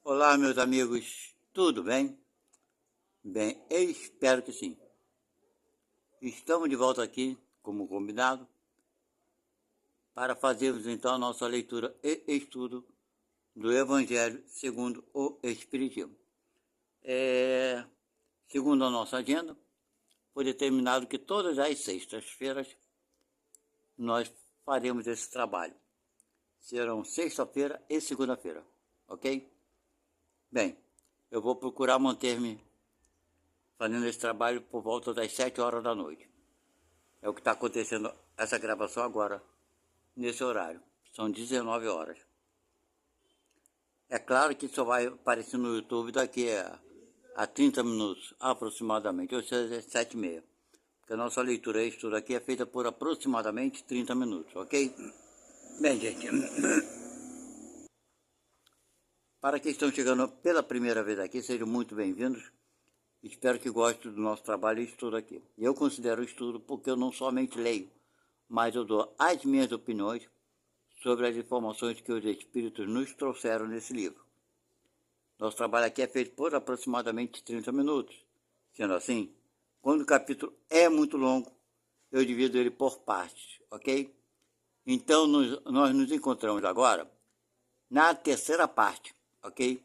Olá, meus amigos, tudo bem? Bem, eu espero que sim. Estamos de volta aqui, como combinado, para fazermos então a nossa leitura e estudo do Evangelho segundo o Espiritismo. Segundo a nossa agenda, foi determinado que todas as sextas-feiras nós faremos esse trabalho. Serão sexta-feira e segunda-feira, ok? Bem, eu vou procurar manter-me fazendo esse trabalho por volta das 7 horas da noite. É o que está acontecendo essa gravação agora, nesse horário. São 19 horas. É claro que só vai aparecer no YouTube daqui a 30 minutos, aproximadamente, ou seja, 7h30. Porque a nossa leitura e estudo aqui é feita por aproximadamente 30 minutos, ok? Bem, gente, para quem estão chegando pela primeira vez aqui, sejam muito bem-vindos. Espero que gostem do nosso trabalho e estudo aqui. Eu considero estudo porque eu não somente leio, mas eu dou as minhas opiniões sobre as informações que os espíritos nos trouxeram nesse livro. Nosso trabalho aqui é feito por aproximadamente 30 minutos. Sendo assim, quando o capítulo é muito longo, eu divido ele por partes, ok? Então, nós nos encontramos agora na terceira parte, ok?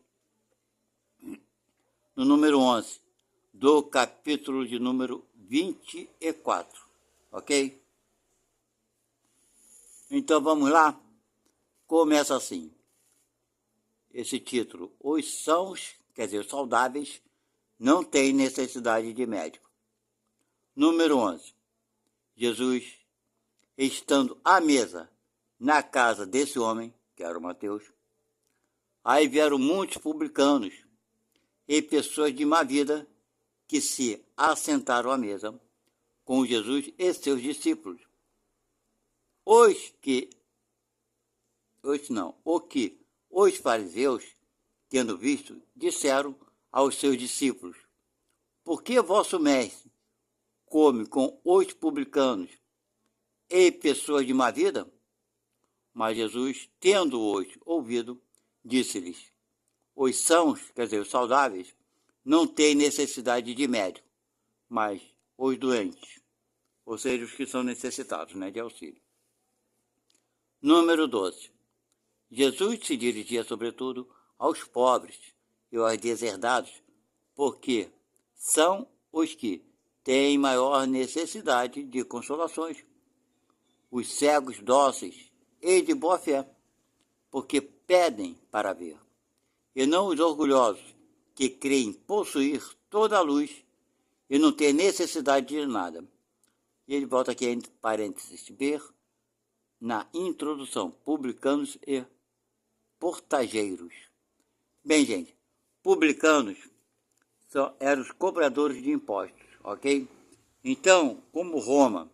No número 11 do capítulo de número 24, ok? Então, vamos lá? Começa assim. Esse título, os sãos, quer dizer, os saudáveis, não têm necessidade de médico. Número 11. Jesus, estando à mesa na casa desse homem, que era o Mateus, aí vieram muitos publicanos e pessoas de má vida que se assentaram à mesa com Jesus e seus discípulos. O que os fariseus, tendo visto, disseram aos seus discípulos: por que vosso mestre come com os publicanos e pessoas de má vida? Mas Jesus, tendo-os ouvido, disse-lhes: os sãos, quer dizer, os saudáveis, não têm necessidade de médico, mas os doentes, ou seja, os que são necessitados, de auxílio. Número 12. Jesus se dirigia sobretudo aos pobres e aos deserdados, porque são os que têm maior necessidade de consolações. Os cegos dóceis e de boa fé, porque pedem para ver, e não os orgulhosos, que creem possuir toda a luz e não ter necessidade de nada. E ele volta aqui entre parênteses, ver na introdução, publicanos e portageiros. Bem, gente, publicanos eram os cobradores de impostos, ok? Então, como Roma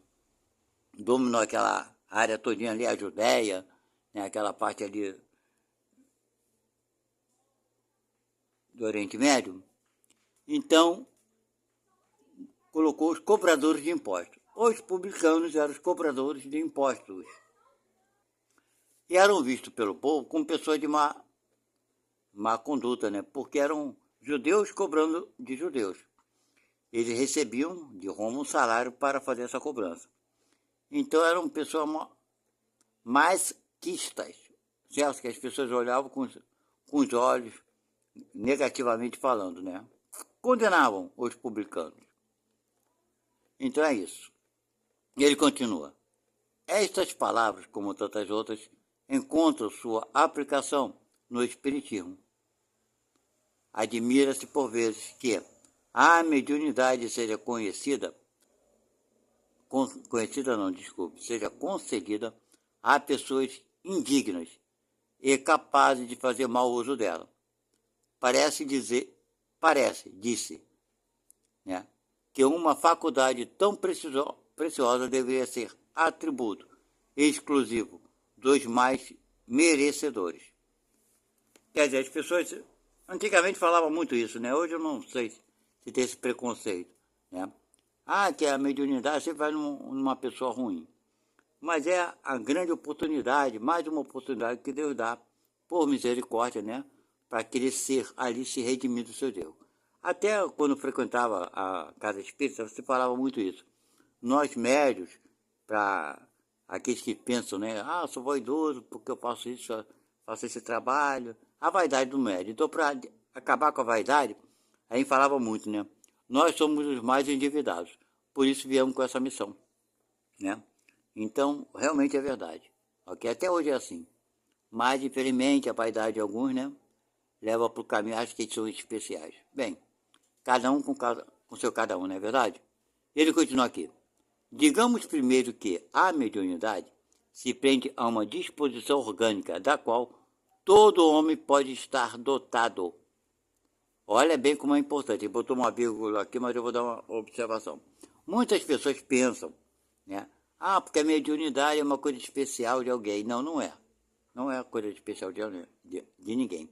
dominou aquela área todinha ali, a Judéia, aquela parte ali do Oriente Médio, então colocou os cobradores de impostos. Os publicanos eram os cobradores de impostos. E eram vistos pelo povo como pessoas de má conduta, porque eram judeus cobrando de judeus. Eles recebiam de Roma um salário para fazer essa cobrança. Então eram pessoas mais quistas, certo? Que as pessoas olhavam com os olhos, negativamente falando, Condenavam os publicanos. Então é isso. E ele continua. Estas palavras, como tantas outras, encontram sua aplicação no Espiritismo. Admira-se por vezes que a mediunidade seja seja concedida a pessoas indignas e capazes de fazer mau uso dela. Disse, que uma faculdade tão preciosa deveria ser atributo exclusivo dos mais merecedores. Quer dizer, as pessoas antigamente falavam muito isso, Hoje eu não sei se tem esse preconceito, que a mediunidade sempre vai numa pessoa ruim. Mas é a grande oportunidade, mais uma oportunidade que Deus dá, por misericórdia, para aquele ser ali se redimir do seu erro. Até quando frequentava a casa espírita, você falava muito isso. Nós médios, para aqueles que pensam, né? Ah, sou vaidoso porque eu faço isso, faço esse trabalho. A vaidade do médio. Então, para acabar com a vaidade, a gente falava muito, né? Nós somos os mais endividados. Por isso viemos com essa missão, né? Então, realmente é verdade. Ok? Até hoje é assim. Mas, infelizmente, a vaidade de alguns, né? Leva para o caminho, acho que eles são especiais. Bem, cada um com seu cada um, não é verdade? Ele continua aqui. Digamos primeiro que a mediunidade se prende a uma disposição orgânica, da qual todo homem pode estar dotado. Olha bem como é importante. Ele botou uma vírgula aqui, mas eu vou dar uma observação. Muitas pessoas pensam, né? Ah, porque a mediunidade é uma coisa especial de alguém. Não, não é. Não é coisa especial de ninguém.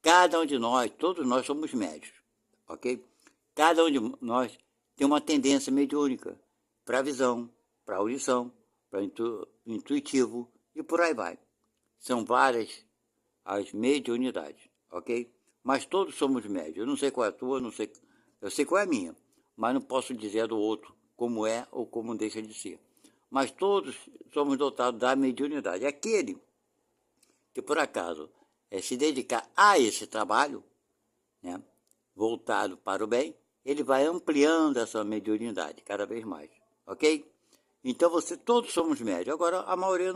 Cada um de nós, todos nós somos médios, ok? Cada um de nós tem uma tendência mediúnica para a visão, para a audição, para intuitivo e por aí vai. São várias as mediunidades, ok? Mas todos somos médios. Eu não sei qual é a tua, não sei, eu sei qual é a minha, mas não posso dizer do outro como é ou como deixa de ser. Mas todos somos dotados da mediunidade. Aquele que por acaso se dedicar a esse trabalho, né, voltado para o bem, ele vai ampliando essa mediunidade cada vez mais, ok? Então todos somos médios. Agora a maioria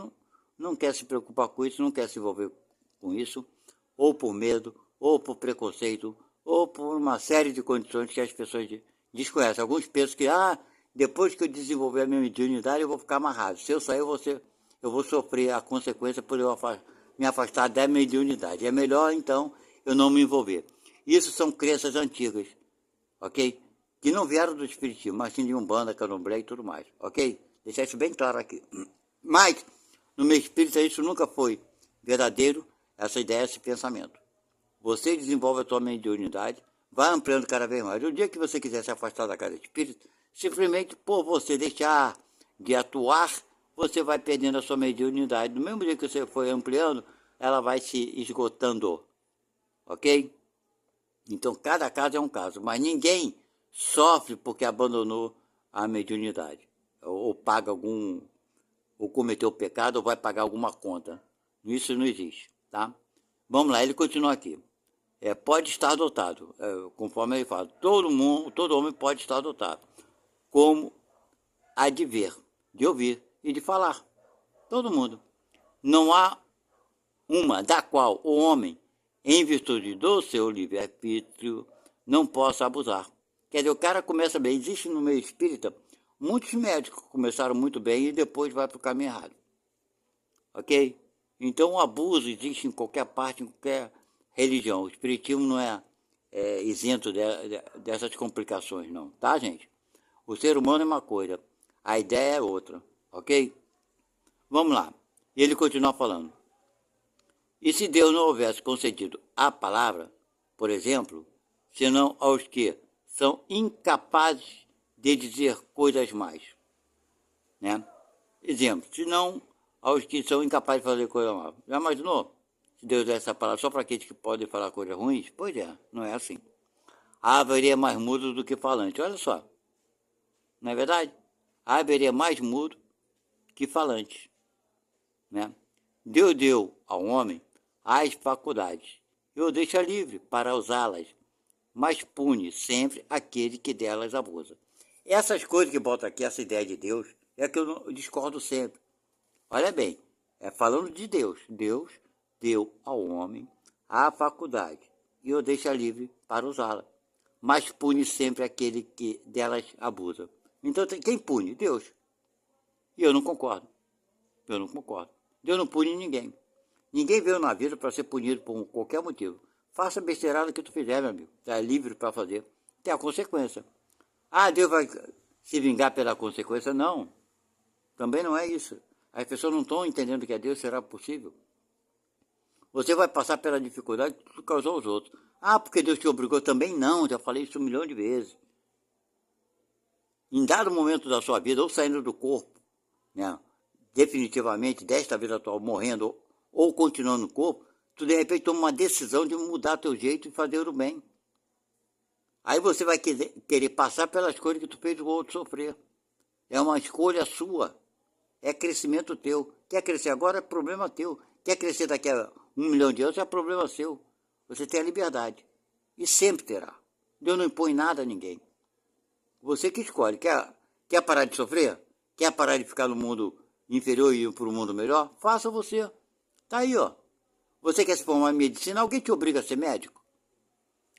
não quer se preocupar com isso, não quer se envolver com isso, ou por medo, ou por preconceito, ou por uma série de condições que as pessoas desconhecem. Alguns pensam que, depois que eu desenvolver a minha mediunidade, eu vou ficar amarrado. Se eu sair, eu vou sofrer a consequência por eu me afastar da mediunidade. É melhor, então, eu não me envolver. Isso são crenças antigas, ok? Que não vieram do espiritismo, mas sim de Umbanda, Candomblé e tudo mais, ok? Deixar isso bem claro aqui. Mas, no meu espírito, isso nunca foi verdadeiro, essa ideia, esse pensamento. Você desenvolve a sua mediunidade, vai ampliando cada vez mais. O dia que você quiser se afastar da casa espírita, simplesmente por você deixar de atuar, você vai perdendo a sua mediunidade. Do mesmo jeito que você foi ampliando, ela vai se esgotando, ok? Então, cada caso é um caso, mas ninguém sofre porque abandonou a mediunidade, ou paga ou cometeu pecado, ou vai pagar alguma conta. Isso não existe, tá? Vamos lá, ele continua aqui. Pode estar dotado, conforme ele fala, todo homem pode estar dotado, como a de ver, de ouvir e de falar. Todo mundo. Não há uma da qual o homem, em virtude do seu livre-arbítrio, não possa abusar. Quer dizer, o cara começa bem. Existe no meio espírita muitos médicos que começaram muito bem e depois vai para o caminho errado. Ok? Então o abuso existe em qualquer parte, em qualquer religião. O espiritismo não é isento dessas complicações, não. Tá, gente? O ser humano é uma coisa, a ideia é outra. Ok? Vamos lá. E ele continua falando. E se Deus não houvesse concedido a palavra, por exemplo, senão aos que são incapazes de dizer coisas mais, né? Exemplo, senão aos que são incapazes de fazer coisa mal. Já imaginou? Se Deus desse essa palavra só para aqueles que podem falar coisas ruins? Pois é, não é assim. Haveria mais mudo do que falante. Olha só, não é verdade? Haveria mais mudo que falante, né? Deus deu ao homem as faculdades e o deixa livre para usá-las, mas pune sempre aquele que delas abusa. Essas coisas que botam aqui, essa ideia de Deus, é que eu discordo sempre. Olha bem, falando de Deus. Deus deu ao homem a faculdade e o deixa livre para usá-la, mas pune sempre aquele que delas abusa. Então, quem pune? Deus. E eu não concordo. Eu não concordo. Deus não pune ninguém. Ninguém veio na vida para ser punido por qualquer motivo. Faça a besteirada que tu fizer, meu amigo. Está livre para fazer. Tem a consequência. Deus vai se vingar pela consequência? Não. Também não é isso. As pessoas não estão entendendo que a Deus será possível. Você vai passar pela dificuldade que tu causou aos outros. Porque Deus te obrigou também? Não, já falei isso 1 milhão de vezes. Em dado momento da sua vida, ou saindo do corpo, né, definitivamente, desta vida atual, morrendo, ou continuando no corpo, Tu de repente toma uma decisão de mudar teu jeito e fazer o bem. Aí você vai querer passar pelas coisas que tu fez o outro sofrer. É uma escolha sua. É crescimento teu. Quer crescer agora é problema teu. Quer crescer daqui a 1 milhão de anos é problema seu. Você tem a liberdade. E sempre terá. Deus não impõe nada a ninguém. Você que escolhe. Quer parar de sofrer? Quer parar de ficar no mundo inferior e ir para o mundo melhor? Faça você. Tá aí, ó. Você quer se formar em medicina? Alguém te obriga a ser médico?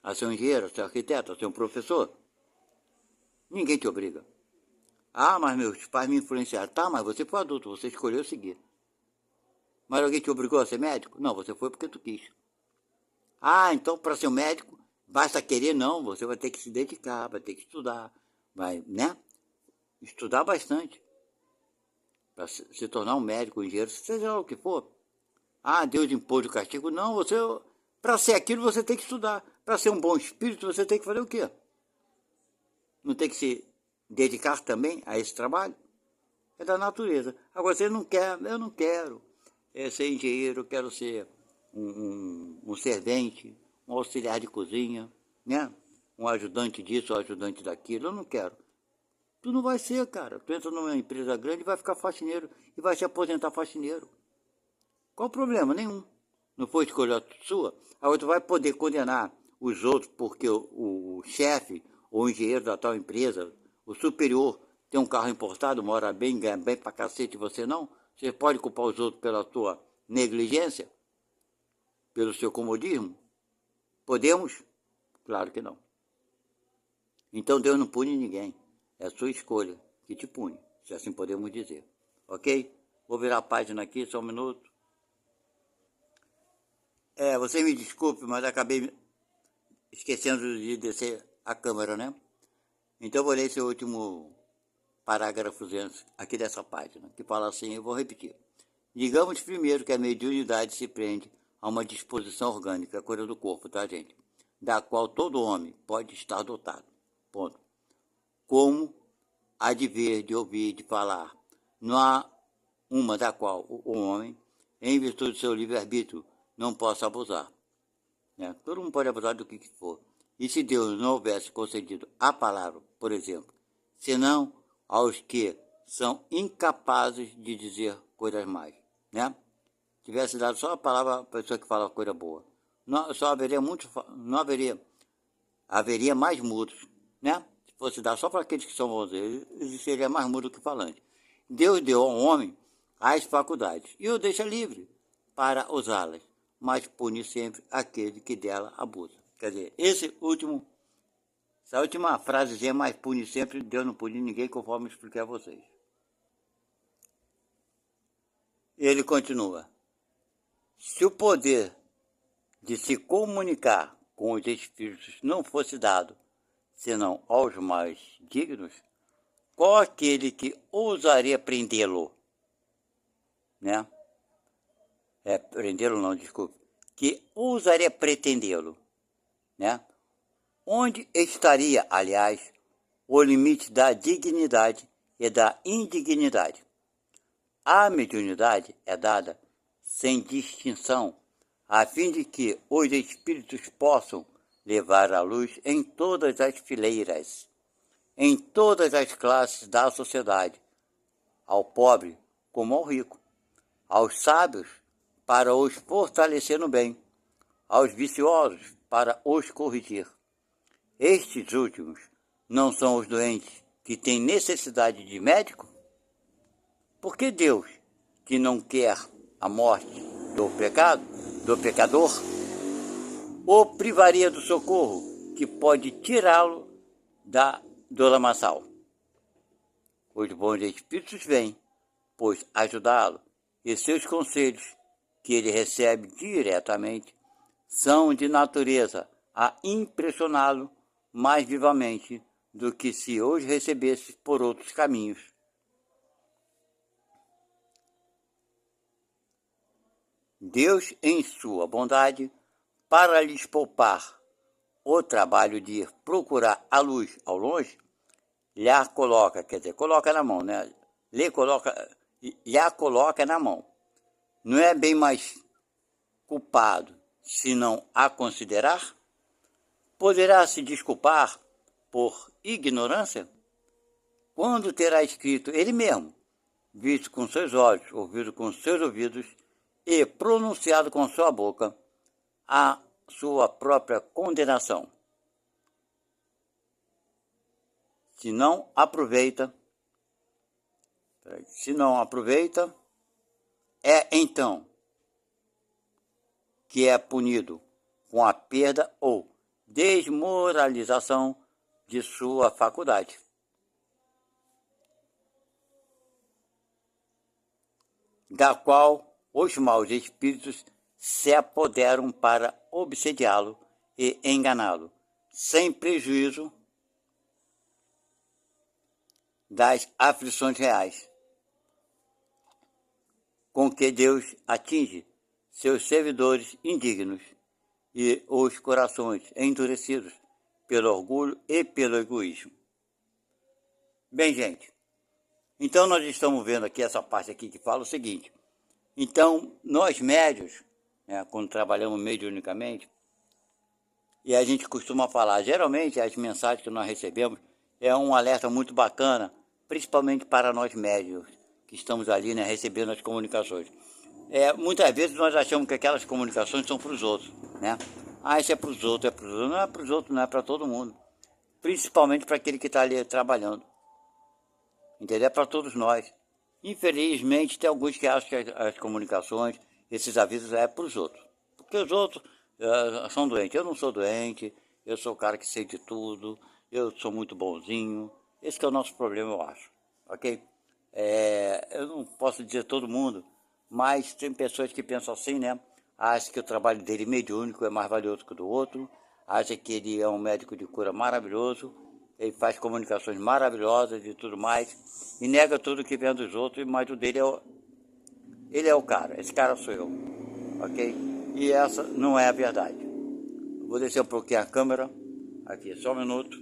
A ser um engenheiro, a ser um arquiteto, a ser um professor? Ninguém te obriga. Ah, mas meus pais me influenciaram. Tá, mas você foi adulto, você escolheu seguir. Mas alguém te obrigou a ser médico? Não, você foi porque tu quis. Ah, então para ser um médico, basta querer? Não, você vai ter que se dedicar, vai ter que estudar, vai, né? Estudar bastante. Para se tornar um médico, um engenheiro, seja lá o que for. Ah, Deus impôs o castigo. Não, você, para ser aquilo você tem que estudar. Para ser um bom espírito você tem que fazer o quê? Não tem que se dedicar também a esse trabalho? É da natureza. Agora você não quer, eu não quero ser engenheiro, eu quero ser um servente, um auxiliar de cozinha, né? Um ajudante disso, um ajudante daquilo, eu não quero. Tu não vai ser, cara. Tu entra numa empresa grande e vai ficar faxineiro e vai se aposentar faxineiro. Qual o problema? Nenhum. Não foi escolha sua? Agora tu vai poder condenar os outros porque o chefe ou o engenheiro da tal empresa, o superior, tem um carro importado, mora bem, ganha bem pra cacete e você não? Você pode culpar os outros pela tua negligência? Pelo seu comodismo? Podemos? Claro que não. Então Deus não pune ninguém. É a sua escolha que te pune, se assim podemos dizer. Ok? Vou virar a página aqui, só um minuto. Você me desculpe, mas acabei esquecendo de descer a câmera, né? Então vou ler esse último parágrafo aqui dessa página, que fala assim, eu vou repetir. Digamos primeiro que a mediunidade se prende a uma disposição orgânica, coisa do corpo, tá, gente? Da qual todo homem pode estar dotado. Ponto. Como há de ver, de ouvir, de falar. Não há uma da qual o homem, em virtude do seu livre-arbítrio, não possa abusar. Né? Todo mundo pode abusar do que for. E se Deus não houvesse concedido a palavra, por exemplo, senão aos que são incapazes de dizer coisas mais, né? Tivesse dado só a palavra à pessoa que fala coisa boa, não, só haveria não haveria mais mudos, né? Se fosse dar só para aqueles que são bons, existiria mais mudo que falante. Deus deu ao homem as faculdades e o deixa livre para usá-las, mas pune sempre aquele que dela abusa. Quer dizer, essa última frasezinha, mais pune sempre, Deus não pune ninguém, conforme eu expliquei a vocês. Ele continua. Se o poder de se comunicar com os espíritos não fosse dado, senão aos mais dignos, qual aquele que ousaria prendê-lo? Né? Prendê-lo não, desculpe. Que ousaria pretendê-lo? Né? Onde estaria, aliás, o limite da dignidade e da indignidade? A mediunidade é dada sem distinção, a fim de que os espíritos possam levar a luz em todas as fileiras, em todas as classes da sociedade, ao pobre como ao rico, aos sábios para os fortalecer no bem, aos viciosos para os corrigir. Estes últimos não são os doentes que têm necessidade de médico? Por que Deus, que não quer a morte do pecador, o privaria do socorro que pode tirá-lo do lamaçal? Os bons espíritos vêm, pois ajudá-lo, e seus conselhos, que ele recebe diretamente, são de natureza a impressioná-lo mais vivamente do que se os recebesse por outros caminhos. Deus, em sua bondade, para lhes poupar o trabalho de ir procurar a luz ao longe, lhe a coloca, quer dizer, coloca na mão, né? Lhe a coloca na mão. Não é bem mais culpado se não a considerar? Poderá se desculpar por ignorância? Quando terá escrito ele mesmo, visto com seus olhos, ouvido com seus ouvidos e pronunciado com sua boca a sua própria condenação? Se não aproveita, é então que é punido com a perda ou desmoralização de sua faculdade, da qual os maus espíritos se apoderam para obsediá-lo e enganá-lo, sem prejuízo das aflições reais, com que Deus atinge seus servidores indignos e os corações endurecidos pelo orgulho e pelo egoísmo. Bem, gente, então nós estamos vendo aqui essa parte aqui que fala o seguinte. Então, nós médios, quando trabalhamos mediunicamente, e a gente costuma falar, geralmente as mensagens que nós recebemos é um alerta muito bacana, principalmente para nós médios, que estamos ali, recebendo as comunicações. Muitas vezes nós achamos que aquelas comunicações são para os outros, isso é para os outros, não é para os outros, não é para todo mundo. Principalmente para aquele que está ali trabalhando. Entendeu? É para todos nós. Infelizmente, tem alguns que acham que as comunicações, esses avisos é para os outros. Porque os outros são doentes. Eu não sou doente, eu sou o cara que sei de tudo, eu sou muito bonzinho. Esse que é o nosso problema, eu acho. Ok? Eu não posso dizer todo mundo, mas tem pessoas que pensam assim, Acham que o trabalho dele mediúnico é mais valioso que o do outro, acha que ele é um médico de cura maravilhoso, ele faz comunicações maravilhosas e tudo mais, e nega tudo que vem dos outros, mas o dele ele é o cara, esse cara sou eu, ok? E essa não é a verdade. Vou descer um pouquinho a câmera, aqui, só um minuto.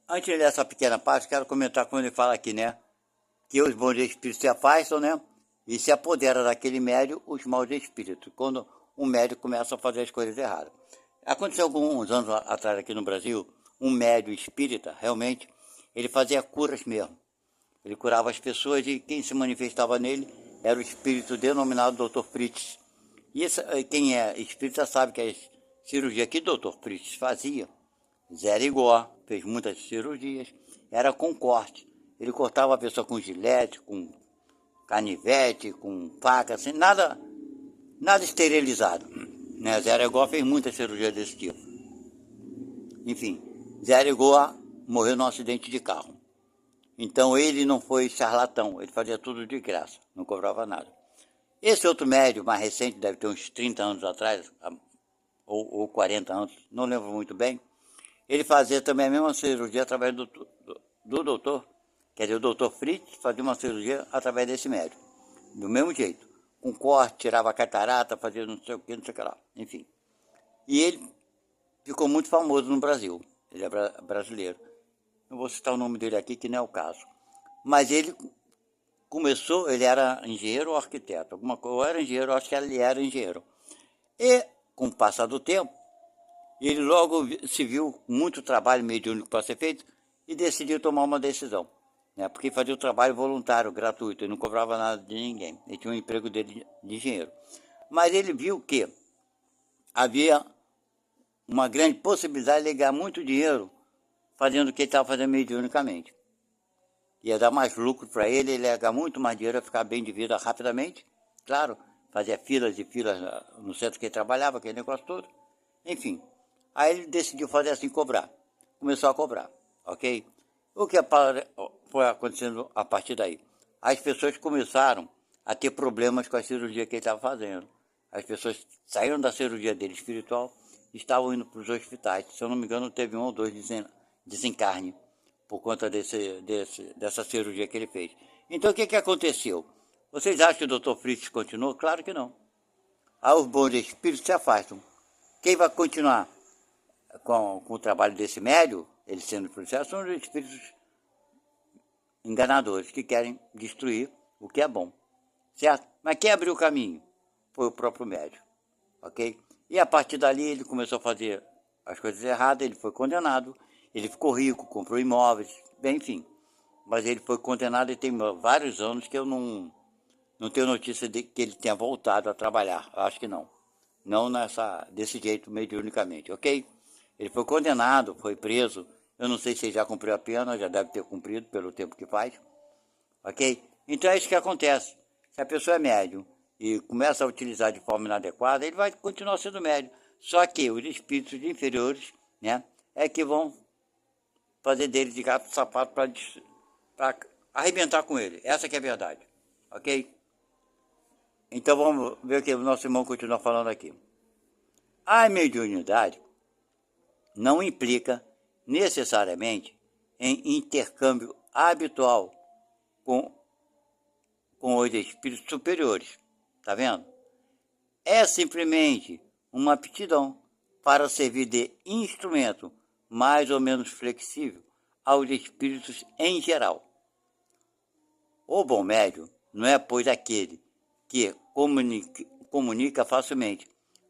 Antes dessa pequena parte, quero comentar quando ele fala aqui, que os bons espíritos se afastam, e se apodera daquele médium os maus espíritos, quando um médium começa a fazer as coisas erradas. Aconteceu alguns anos atrás aqui no Brasil, um médium espírita, realmente, ele fazia curas mesmo. Ele curava as pessoas e quem se manifestava nele era o espírito denominado Dr. Fritz. E quem é espírita sabe que a cirurgia que o Dr. Fritz fazia, Zé Igor, fez muitas cirurgias, era com corte. Ele cortava a pessoa com gilete, com canivete, com faca, assim, nada esterilizado. Zé Igor fez muitas cirurgias desse tipo. Enfim, Zé Igor morreu num acidente de carro. Então ele não foi charlatão, ele fazia tudo de graça, não cobrava nada. Esse outro médium mais recente, deve ter uns 30 anos atrás, ou 40 anos, não lembro muito bem, ele fazia também a mesma cirurgia através do doutor, quer dizer, o doutor Fritz fazia uma cirurgia através desse médium, do mesmo jeito, com corte, tirava a catarata, fazia não sei o que, lá, enfim. E ele ficou muito famoso no Brasil, ele é brasileiro. Não vou citar o nome dele aqui, que não é o caso. Mas ele começou, ele era engenheiro ou arquiteto, alguma coisa, ou era engenheiro, acho que ele era engenheiro. E, com o passar do tempo, ele logo se viu muito trabalho mediúnico para ser feito e decidiu tomar uma decisão. Porque fazia o trabalho voluntário, gratuito, ele não cobrava nada de ninguém. Ele tinha um emprego dele de engenheiro. Mas ele viu que havia uma grande possibilidade de ganhar muito dinheiro fazendo o que ele estava fazendo mediunicamente. Ia dar mais lucro para ele, ele ia ganhar muito mais dinheiro, ia ficar bem de vida rapidamente. Claro, fazia filas e filas no centro que ele trabalhava, aquele negócio todo. Enfim, aí ele decidiu fazer assim, cobrar. Começou a cobrar, ok? O que foi acontecendo a partir daí? As pessoas começaram a ter problemas com a cirurgia que ele estava fazendo. As pessoas saíram da cirurgia dele espiritual e estavam indo para os hospitais. Se eu não me engano, teve 1 ou 2 desencarne por conta dessa cirurgia que ele fez. Então, o que aconteceu? Vocês acham que o Dr. Fritz continuou? Claro que não. Aí os bons espíritos se afastam. Quem vai continuar com o trabalho desse médium, ele sendo policial, são os espíritos enganadores que querem destruir o que é bom, certo? Mas quem abriu o caminho foi o próprio médium, ok? E a partir dali ele começou a fazer as coisas erradas, ele foi condenado, ele ficou rico, comprou imóveis, bem, enfim. Mas ele foi condenado e tem vários anos que eu não tenho notícia de que ele tenha voltado a trabalhar, acho que não. Não desse jeito, mediunicamente, ok? Ele foi condenado, foi preso, eu não sei se ele já cumpriu a pena, já deve ter cumprido pelo tempo que faz, ok? Então é isso que acontece. Se a pessoa é médium e começa a utilizar de forma inadequada, ele vai continuar sendo médium. Só que os espíritos inferiores, né, é que vão fazer dele de gato sapato para arrebentar com ele. Essa que é a verdade, ok? Então vamos ver o que o nosso irmão continua falando aqui. A mediunidade não implica necessariamente em intercâmbio habitual com, com os espíritos superiores, tá vendo? É simplesmente uma aptidão para servir de instrumento mais ou menos flexível aos espíritos em geral. O bom médium não é, pois, aquele que comunica facilmente,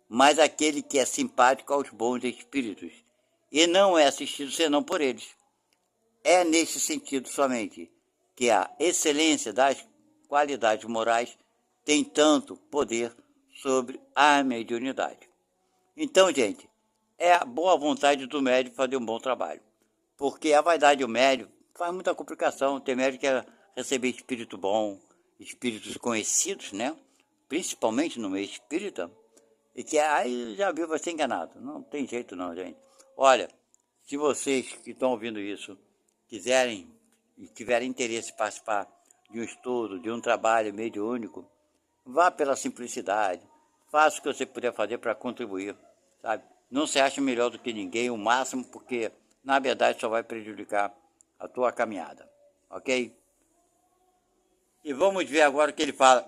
mas aquele que é simpático aos bons espíritos e não é assistido senão por eles. É nesse sentido somente que a excelência das qualidades morais tem tanto poder sobre a mediunidade. Então, gente, é a boa vontade do médium fazer um bom trabalho, porque a vaidade do médium faz muita complicação. Tem médium que quer receber espírito bom, espíritos conhecidos, né? Principalmente no meio espírita, e que aí já viu, vai ser enganado. Não tem jeito não, gente. Olha, se vocês que estão ouvindo isso quiserem e tiverem interesse em participar de um estudo, de um trabalho mediúnico, vá pela simplicidade, faça o que você puder fazer para contribuir, sabe? Não se ache melhor do que ninguém, o máximo, porque na verdade só vai prejudicar a tua caminhada, ok? E vamos ver agora o que ele fala.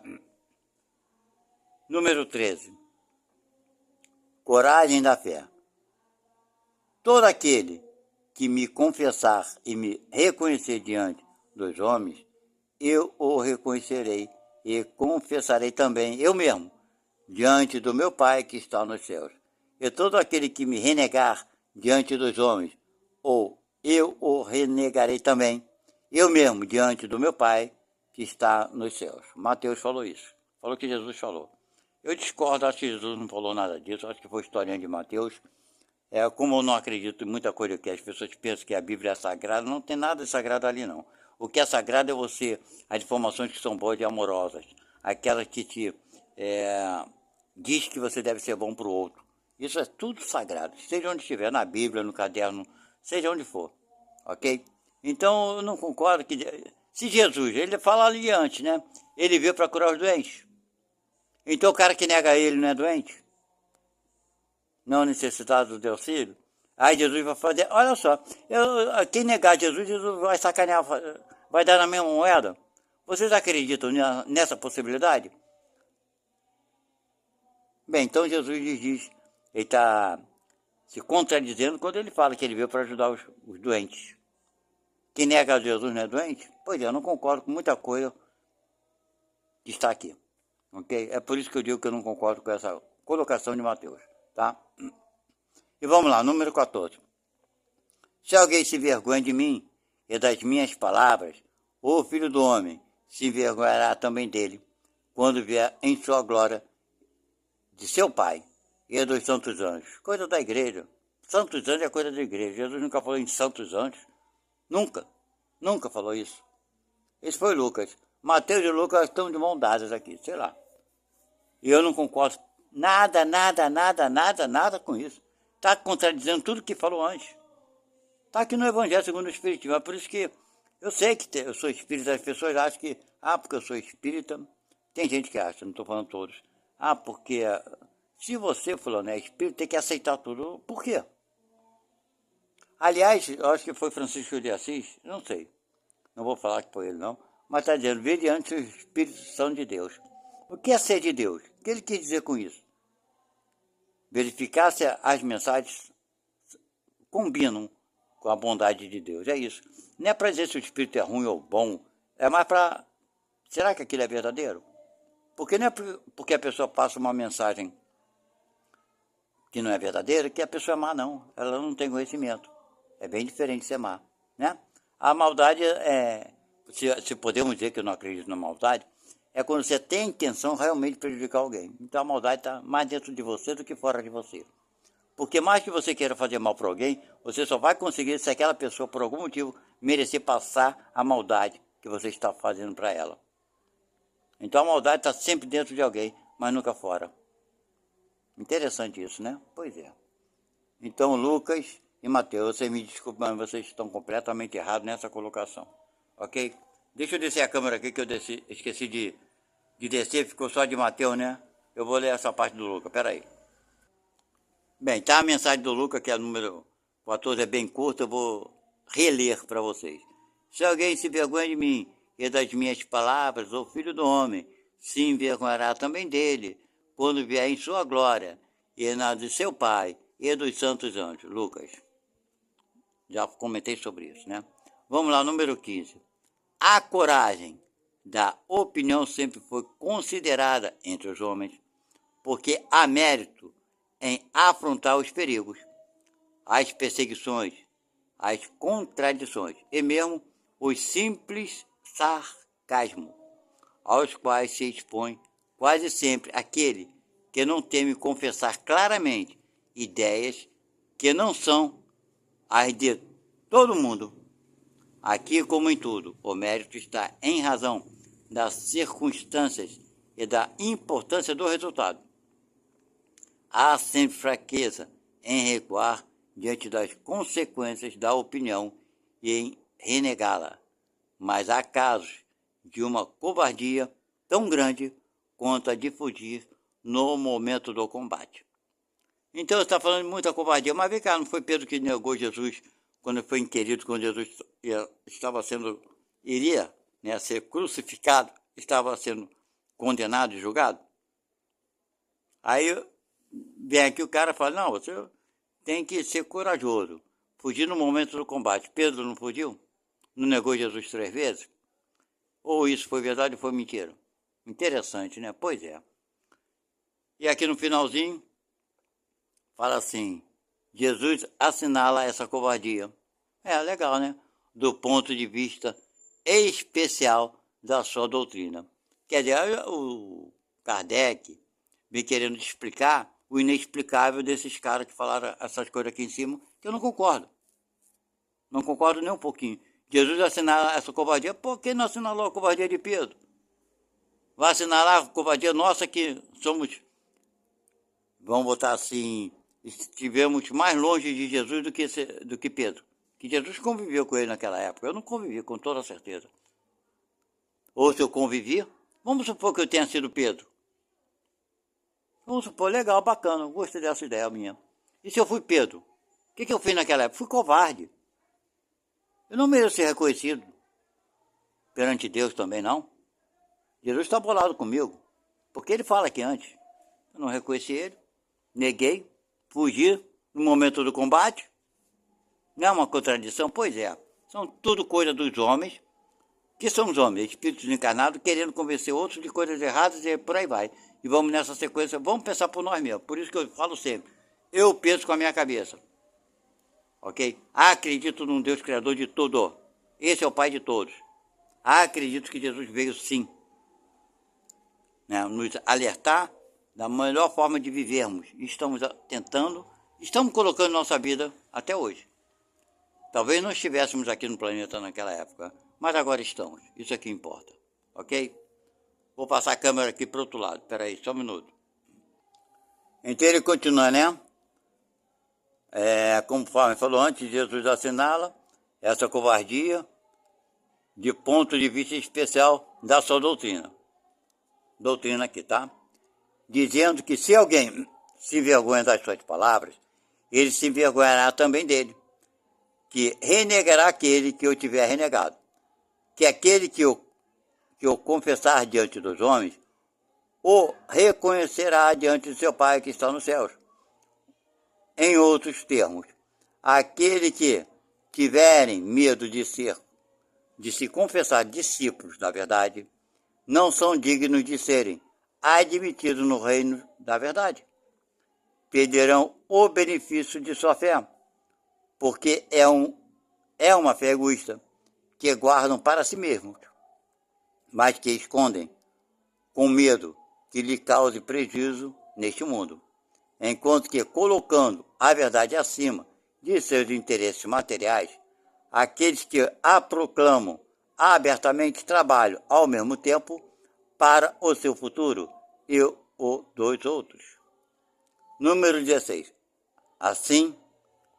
Número 13. Coragem da fé. Todo aquele que me confessar e me reconhecer diante dos homens, eu o reconhecerei e confessarei também eu mesmo, diante do meu Pai que está nos céus. E todo aquele que me renegar diante dos homens, ou eu o renegarei também, eu mesmo, diante do meu Pai que está nos céus. Mateus falou isso. Falou que Jesus falou. Eu discordo, acho que Jesus não falou nada disso, acho que foi historinha de Mateus. Como eu não acredito em muita coisa que as pessoas pensam que a Bíblia é sagrada, não tem nada de sagrado ali não. O que é sagrado é você, as informações que são boas e amorosas, aquelas que te diz que você deve ser bom para o outro. Isso é tudo sagrado, seja onde estiver, na Bíblia, no caderno, seja onde for, ok? Então eu não concordo que... Se Jesus, ele fala ali antes, né? Ele veio para curar os doentes. Então o cara que nega ele não é doente? Não necessitado do auxílio? Aí Jesus vai fazer, olha só, quem negar Jesus, Jesus vai sacanear, vai dar na mesma moeda. Vocês acreditam nessa possibilidade? Bem, então Jesus diz, ele está se contradizendo quando ele fala que ele veio para ajudar os doentes. Quem nega a Jesus não é doente? Pois é, eu não concordo com muita coisa que está aqui. Ok? É por isso que eu digo que eu não concordo com essa colocação de Mateus. Tá? E vamos lá, número 14. Se alguém se envergonha de mim e das minhas palavras, o Filho do Homem se envergonhará também dele, quando vier em sua glória de seu Pai e dos santos anjos. Coisa da igreja. Santos anjos é coisa da igreja. Jesus nunca falou em santos anjos. Nunca. Nunca falou isso. Esse foi Lucas. Mateus e Lucas estão de mão dadas aqui, sei lá. E eu não concordo nada com isso. Está contradizendo tudo que falou antes. Está aqui no Evangelho segundo o Espiritismo. É por isso que eu sei que eu sou espírita. As pessoas acham que, porque eu sou espírita, tem gente que acha, não estou falando todos. Porque se você, fulano, é espírita, tem que aceitar tudo. Por quê? Aliás, eu acho que foi Francisco de Assis, não sei. Não vou falar que foi ele, não. Mas está dizendo, vê diante os espíritos são de Deus. O que é ser de Deus? O que ele quis dizer com isso? Verificar se as mensagens combinam com a bondade de Deus. É isso. Não é para dizer se o Espírito é ruim ou bom, é mais para... Será que aquilo é verdadeiro? Porque não é porque a pessoa passa uma mensagem que não é verdadeira que a pessoa é má, não. Ela não tem conhecimento. É bem diferente de ser má, né? A maldade é... Se podemos dizer que eu não acredito na maldade, é quando você tem a intenção realmente de prejudicar alguém. Então a maldade está mais dentro de você do que fora de você. Porque mais que você queira fazer mal para alguém, você só vai conseguir se aquela pessoa, por algum motivo, merecer passar a maldade que você está fazendo para ela. Então a maldade está sempre dentro de alguém, mas nunca fora. Interessante isso, né? Pois é. Então Lucas e Mateus, vocês me desculpem, mas vocês estão completamente errados nessa colocação. Ok? Deixa eu descer a câmera aqui que eu esqueci de descer, ficou só de Mateus, né? Eu vou ler essa parte do Lucas, peraí. Bem, tá a mensagem do Lucas, que é o número 14, é bem curta, eu vou reler para vocês. Se alguém se envergonha de mim e das minhas palavras, o Filho do Homem se envergonhará também dele, quando vier em sua glória, e na de seu Pai e dos santos anjos. Lucas. Já comentei sobre isso, né? Vamos lá, número 15. A coragem da opinião sempre foi considerada entre os homens, porque há mérito em afrontar os perigos, as perseguições, as contradições e mesmo os simples sarcasmos, aos quais se expõe quase sempre aquele que não teme confessar claramente ideias que não são as de todo mundo. Aqui, como em tudo, o mérito está em razão das circunstâncias e da importância do resultado. Há sempre fraqueza em recuar diante das consequências da opinião e em renegá-la, mas há casos de uma covardia tão grande quanto a de fugir no momento do combate. Então você está falando de muita covardia, mas vem cá, não foi Pedro que negou Jesus quando foi inquirido, quando Jesus estava sendo, iria, né, ser crucificado, estava sendo condenado e julgado? Aí vem aqui o cara e fala, não, você tem que ser corajoso, fugir no momento do combate. Pedro não fugiu? Não negou Jesus 3 vezes? Ou isso foi verdade ou foi mentira? Interessante, né? Pois é. E aqui no finalzinho, fala assim, Jesus assinala essa covardia. É legal, né? Do ponto de vista especial da sua doutrina. Quer dizer, o Kardec vem querendo explicar o inexplicável desses caras que falaram essas coisas aqui em cima, que eu não concordo. Não concordo nem um pouquinho. Jesus assinala essa covardia, por que não assinalou a covardia de Pedro? Vai assinalar a covardia nossa que somos, vamos botar assim, estivemos mais longe de Jesus do que Pedro. Que Jesus conviveu com ele naquela época. Eu não convivi, com toda certeza. Ou se eu convivi, vamos supor que eu tenha sido Pedro. Vamos supor, legal, bacana, gostei dessa ideia minha. E se eu fui Pedro? O que eu fiz naquela época? Fui covarde. Eu não mereço ser reconhecido perante Deus também, não. Jesus está bolado comigo, porque ele fala aqui antes. Eu não reconheci ele, neguei, fugi no momento do combate. Não é uma contradição? Pois é. São tudo coisa dos homens, que somos homens, espíritos encarnados, querendo convencer outros de coisas erradas e por aí vai. E vamos nessa sequência, vamos pensar por nós mesmos. Por isso que eu falo sempre, eu penso com a minha cabeça. Ok? Acredito num Deus criador de tudo. Esse é o Pai de todos. Acredito que Jesus veio sim, né, nos alertar da melhor forma de vivermos. Estamos tentando, estamos colocando nossa vida até hoje. Talvez não estivéssemos aqui no planeta naquela época, mas agora estamos. Isso é que importa, ok? Vou passar a câmera aqui para o outro lado. Espera aí, só um minuto. Então ele continua, né? Conforme falou antes, Jesus assinala essa covardia de ponto de vista especial da sua doutrina. Doutrina aqui, tá? Dizendo que se alguém se envergonha das suas palavras, ele se envergonhará também dele, que renegará aquele que eu tiver renegado, que aquele que eu confessar diante dos homens, o reconhecerá diante de seu Pai que está nos céus. Em outros termos, aquele que tiverem medo de se confessar discípulos da verdade, não são dignos de serem admitidos no reino da verdade. Perderão o benefício de sua fé, porque é uma fé egoísta, que guardam para si mesmos, mas que escondem com medo que lhe cause prejuízo neste mundo, enquanto que, colocando a verdade acima de seus interesses materiais, aqueles que a proclamam abertamente trabalham ao mesmo tempo para o seu futuro e o dos outros. Número 16. Assim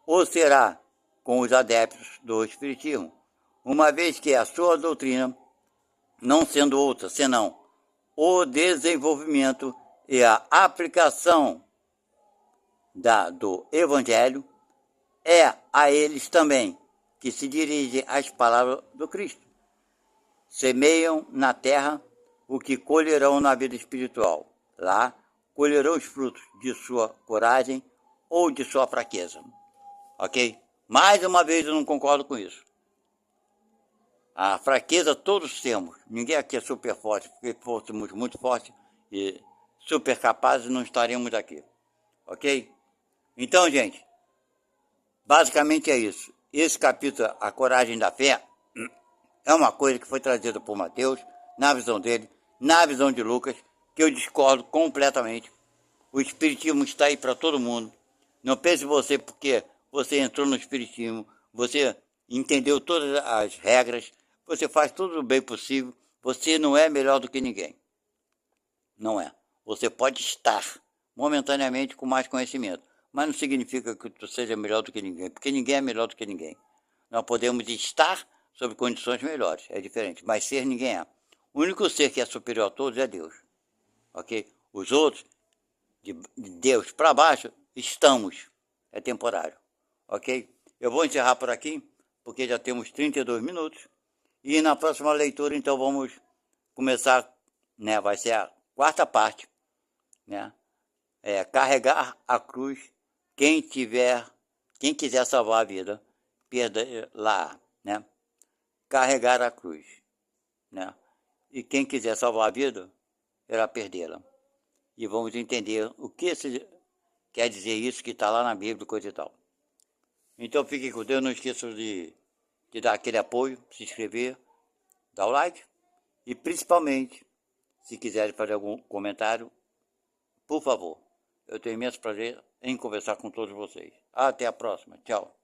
o será com os adeptos do Espiritismo, uma vez que a sua doutrina, não sendo outra senão o desenvolvimento e a aplicação do Evangelho, é a eles também que se dirigem as palavras do Cristo. Semeiam na terra o que colherão na vida espiritual. Lá colherão os frutos de sua coragem ou de sua fraqueza. Ok? Mais uma vez eu não concordo com isso. A fraqueza todos temos. Ninguém aqui é super forte, porque se fôssemos muito fortes e super capazes, não estaríamos aqui. Ok? Então, gente, basicamente é isso. Esse capítulo, A Coragem da Fé, é uma coisa que foi trazida por Mateus, na visão dele, na visão de Lucas, que eu discordo completamente. O Espiritismo está aí para todo mundo. Não pense você porque você entrou no Espiritismo, você entendeu todas as regras, você faz tudo o bem possível, você não é melhor do que ninguém. Não é. Você pode estar momentaneamente com mais conhecimento, mas não significa que tu seja melhor do que ninguém, porque ninguém é melhor do que ninguém. Nós podemos estar sob condições melhores, é diferente, mas ser ninguém é. O único ser que é superior a todos é Deus, ok? Os outros, de Deus para baixo, estamos, é temporário, ok? Eu vou encerrar por aqui, porque já temos 32 minutos, e na próxima leitura, então, vamos começar, né, vai ser a quarta parte, né? Carregar a cruz, quem quiser salvar a vida, perda lá, né? Carregar a cruz, né? E quem quiser salvar a vida, irá perdê-la. E vamos entender o que quer dizer isso que está lá na Bíblia, coisa e tal. Então fiquem com Deus, não esqueçam de dar aquele apoio, se inscrever, dar o like e principalmente, se quiserem fazer algum comentário, por favor. Eu tenho imenso prazer em conversar com todos vocês. Até a próxima. Tchau.